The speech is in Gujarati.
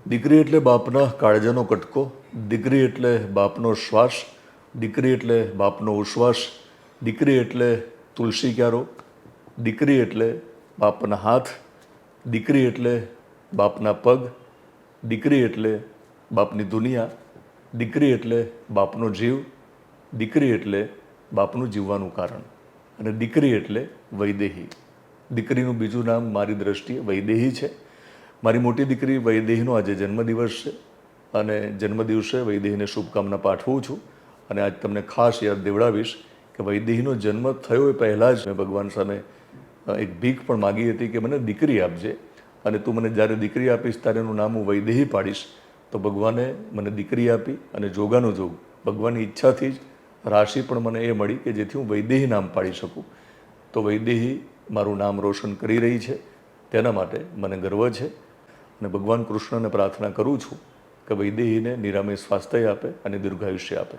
દીકરી એટલે બાપના કાળજાનો કટકો, દીકરી એટલે બાપનો શ્વાસ, દીકરી એટલે બાપનો ઉશ્વાસ, દીકરી એટલે તુલસી ક્યારો, દીકરી એટલે બાપના હાથ, દીકરી એટલે બાપના પગ, દીકરી એટલે બાપની દુનિયા, દીકરી એટલે બાપનો જીવ, દીકરી એટલે બાપનું જીવવાનું કારણ, અને દીકરી એટલે વૈદેહી. દીકરીનું બીજું નામ મારી દ્રષ્ટિએ વૈદેહી છે. મારી મોટી દીકરી વૈદેહીનો આજે જન્મદિવસ છે અને જન્મદિવસે વૈદેહીને શુભકામના પાઠવું છું. અને આજ તમને ખાસ યાદ દેવડાવીશ કે વૈદેહીનો જન્મ થયો એ પહેલાં જ મેં ભગવાન સામે એક ભીખ પણ માગી હતી કે મને દીકરી આપજે, અને તું મને જ્યારે દીકરી આપીશ ત્યારે એનું નામ હું વૈદેહી પાડીશ. તો ભગવાને મને દીકરી આપી અને જોગાનો જોગ ભગવાનની ઈચ્છાથી જ રાશિ પણ મને એ મળી કે જેથી હું વૈદેહી નામ પાડી શકું. તો વૈદેહી મારું નામ રોશન કરી રહી છે, તેના માટે મને ગર્વ છે. અને ભગવાન કૃષ્ણને પ્રાર્થના કરું છું કે વૈદેહીને નિરામય સ્વાસ્થ્ય આપે અને દીર્ઘાયુષ્ય આપે.